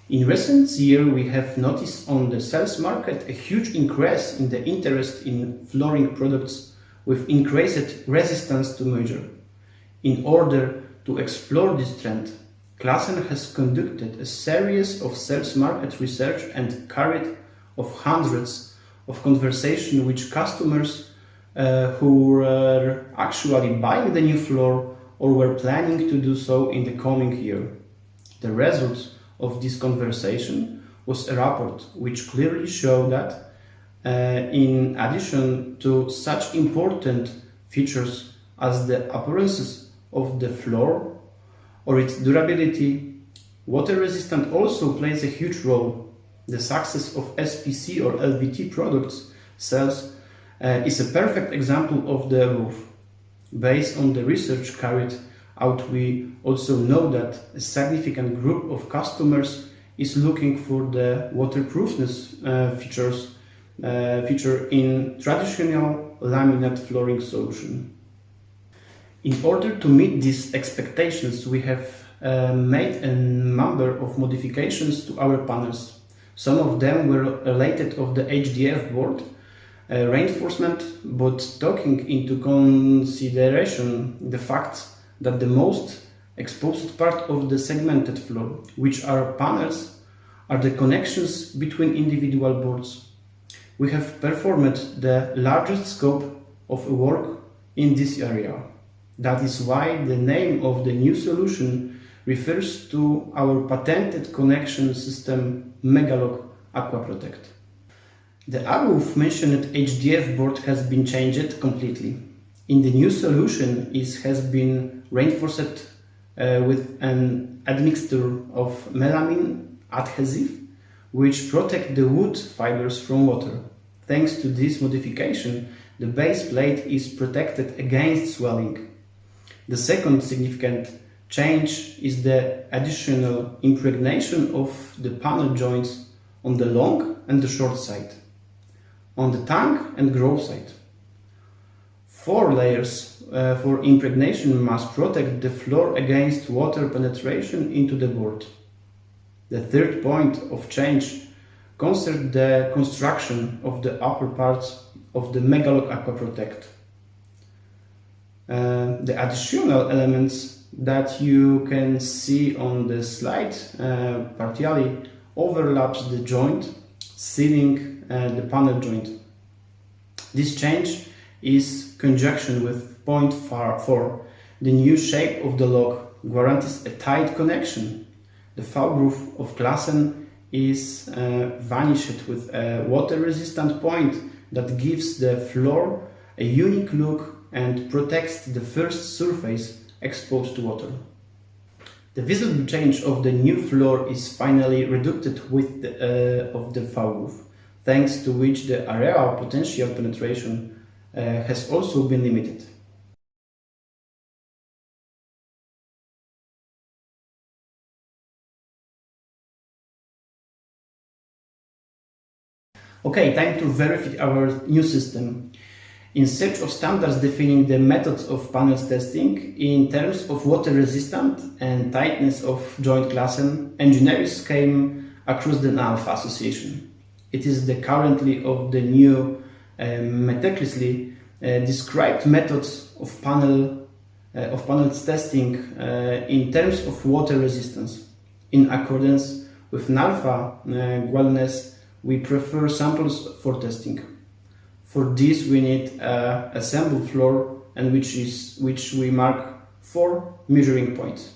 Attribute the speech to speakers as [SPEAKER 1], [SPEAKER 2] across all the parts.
[SPEAKER 1] In recent years, we have noticed on the sales market a huge increase in the interest in flooring products with increased resistance to moisture. In order to explore this trend, Classen has conducted a series of sales market research and carried out hundreds of conversations with customers who were actually buying the new floor or were planning to do so in the coming year. The result of this conversation was a report which clearly showed that in addition to such important features as the appearances of the floor or its durability, water resistance also plays a huge role. The success of SPC or LVT products sales is a perfect example of the above. Based on the research carried out, we also know that a significant group of customers is looking for the waterproofness feature in traditional laminate flooring solution. In order to meet these expectations, we have made a number of modifications to our panels. Some of them were related to the HDF board reinforcement, but taking into consideration the fact that the most exposed part of the segmented floor, which are panels, are the connections between individual boards. We have performed the largest scope of work in this area. That is why the name of the new solution refers to our patented connection system Megalog Aqua Protect. The above mentioned HDF board has been changed completely. In the new solution, it has been reinforced with an admixture of melamine adhesive, which protect the wood fibers from water. Thanks to this modification, the base plate is protected against swelling. The second significant change is the additional impregnation of the panel joints on the long and the short side, on the tank and groove side. 4 layers for impregnation must protect the floor against water penetration into the board. The third point of change concerns the construction of the upper parts of the Megalog Aqua Protect. The additional elements that you can see on the slide partially overlaps the joint, sealing the panel joint. This change is conjunction with point 4. The new shape of the lock guarantees a tight connection. The foul roof of Classen is vanished with a water-resistant point that gives the floor a unique look and protects the first surface exposed to water. The visible change of the new floor is finally reduced with of the foul roof, thanks to which the area of potential penetration has also been limited. Okay, time to verify our new system. In search of standards defining the methods of panels testing in terms of water resistance and tightness of joint Classen, engineers came across the Alpha Association. It is the currently of the new meticulously described methods of panels testing in terms of water resistance. In accordance with Alpha guidelines, we prefer samples for testing. For this, we need a sample floor, and which we mark 4 measuring points.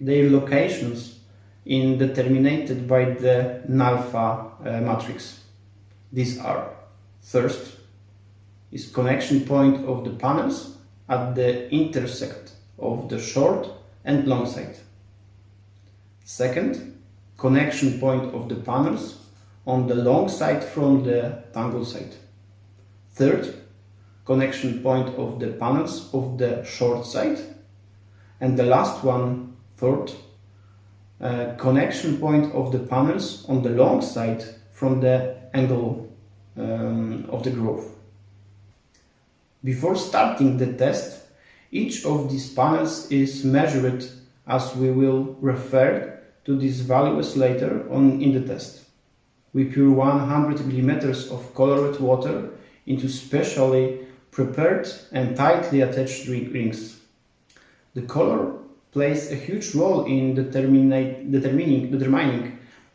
[SPEAKER 1] Their locations in determined by the Alpha matrix. These are: first is connection point of the panels at the intersect of the short and long side. Second, connection point of the panels on the long side from the tangle side. Third, connection point of the panels of the short side. And the last one, fourth, connection point of the panels on the long side from the angle of the groove. Before starting the test, each of these panels is measured, as we will refer to these values later on in the test. We pour 100 millimeters of colored water into specially prepared and tightly attached rings. The color plays a huge role in determining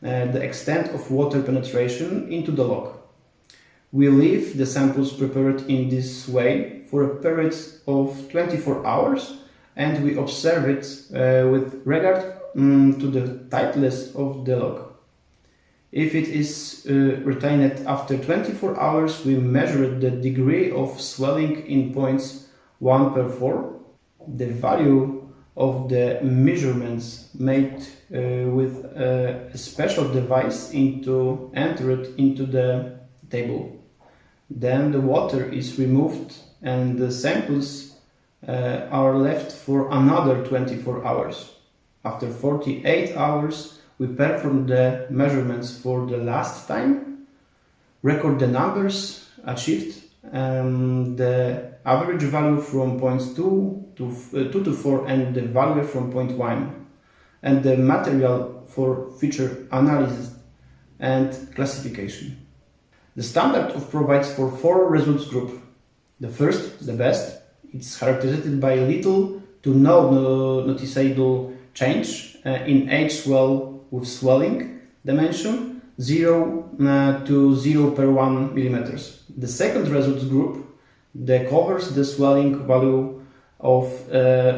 [SPEAKER 1] the extent of water penetration into the log. We leave the samples prepared in this way for a period of 24 hours and we observe it with regard to the tightness of the log. If it is retained after 24 hours, we measure the degree of swelling in points 1 per 4. The value of the measurements made with a special device entered into the table. Then the water is removed and the samples are left for another 24 hours. After 48 hours, we perform the measurements for the last time, record the numbers achieved, the average value from points 2 to 4 and the value from point 1, and the material for future analysis and classification. The standard provides for 4 results groups. The first, the best, it's characterized by little to no noticeable change in age swell with swelling dimension 0 to 0 per 1 millimeters. The second results group that covers the swelling value of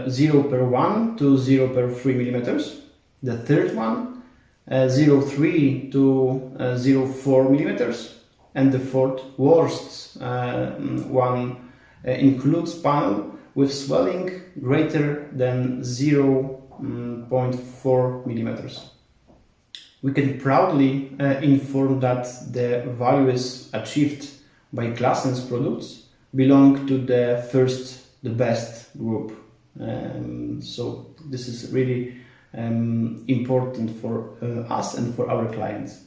[SPEAKER 1] 0 per 1 to 0 per 3 millimeters. The third one 0.3 to 0.4 millimeters. And the fourth, worst one, includes panel with swelling greater than 0.4 millimeters. We can proudly inform that the values achieved by Klassen's products belong to the first, the best group. So this is really important for us and for our clients.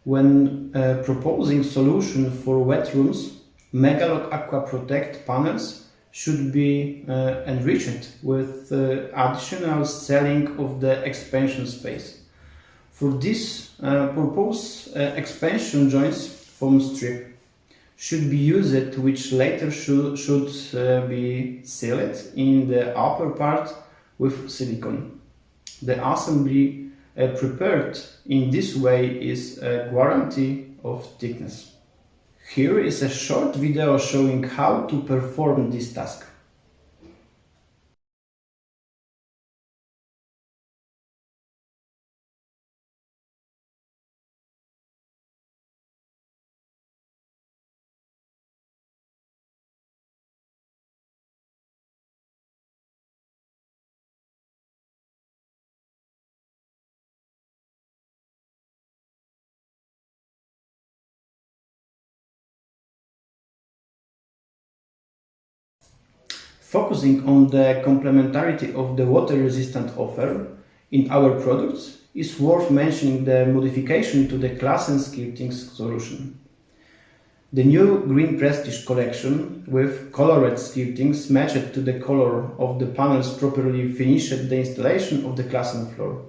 [SPEAKER 1] When proposing solution for wet rooms, Megalog Aqua Protect panels should be enriched with additional selling of the expansion space. For this purpose, expansion joints foam strip should be used, which later should be sealed in the upper part with silicone. The assembly prepared in this way is a guarantee of thickness. Here is a short video showing how to perform this task. Focusing on the complementarity of the water-resistant offer in our products is worth mentioning the modification to the Classen skirting solution. The new Green Prestige collection with colored skirtings matched to the color of the panels properly finished the installation of the Classen floor.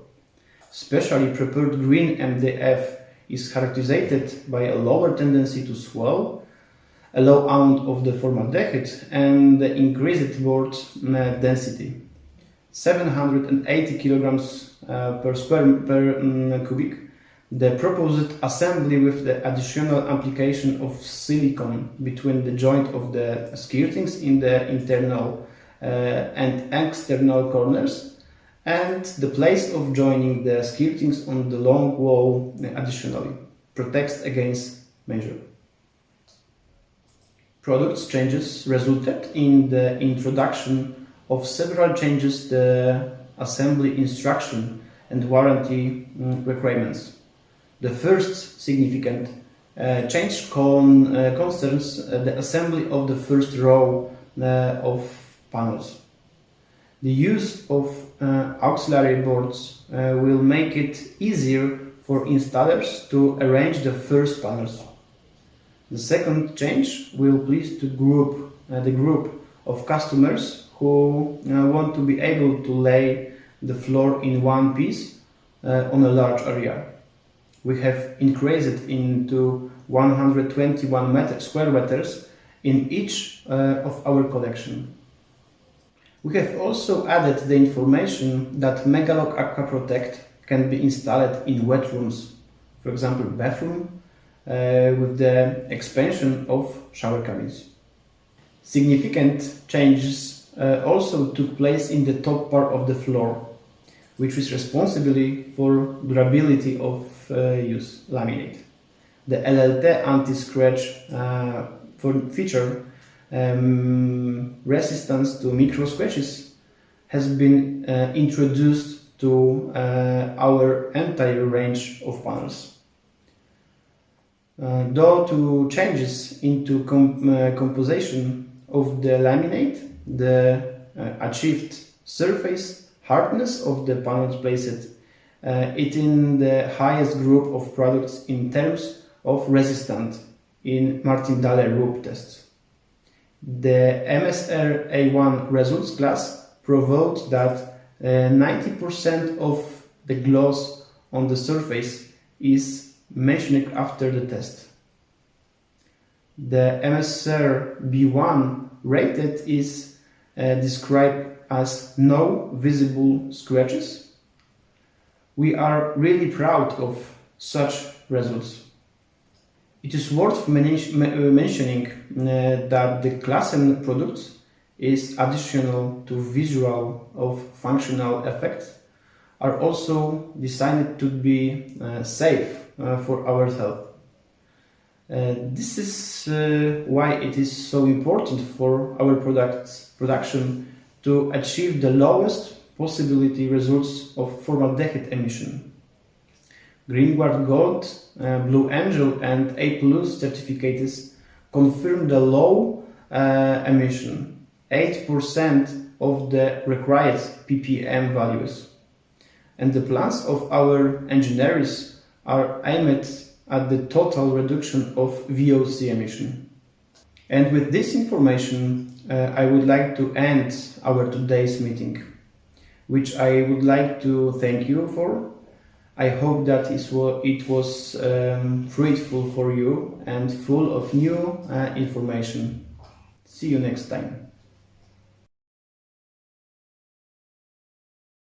[SPEAKER 1] Specially prepared green MDF is characterized by a lower tendency to swell, a low amount of the formaldehyde and the increased board density, 780 kilograms per cubic. The proposed assembly with the additional application of silicone between the joint of the skirtings in the internal and external corners and the place of joining the skirtings on the long wall additionally protects against measure. Product changes resulted in the introduction of several changes to the assembly instruction and warranty requirements. The first significant change concerns the assembly of the first row of panels. The use of auxiliary boards will make it easier for installers to arrange the first panels. The second change will please the group of customers who want to be able to lay the floor in one piece on a large area. We have increased it into 121 square meters in each of our collection. We have also added the information that Megalock Aqua Protect can be installed in wet rooms, for example bathroom, with the expansion of shower cabins. Significant changes also took place in the top part of the floor, which is responsible for durability of use laminate. The LLT anti-scratch feature resistance to micro scratches has been introduced to our entire range of panels. Due to changes into composition of the laminate, the achieved surface hardness of the panels placed it in the highest group of products in terms of resistance in Martindale roof tests. The MSR A1 results class proved that 90% of the gloss on the surface is mentioned after the test. The MSR B1 rated is described as no visible scratches. We are really proud of such results. It is worth mentioning that the Classen product is additional to visual of functional effects are also designed to be safe for our health. This is why it is so important for our production to achieve the lowest possibility results of formaldehyde emission. Greenguard Gold, Blue Angel and A+ certificates confirm the low emission, 8% of the required ppm values. And the plans of our engineers are aimed at the total reduction of VOC emission. And with this information, I would like to end our today's meeting, which I would like to thank you for. I hope that it was fruitful for you and full of new information. See you next time.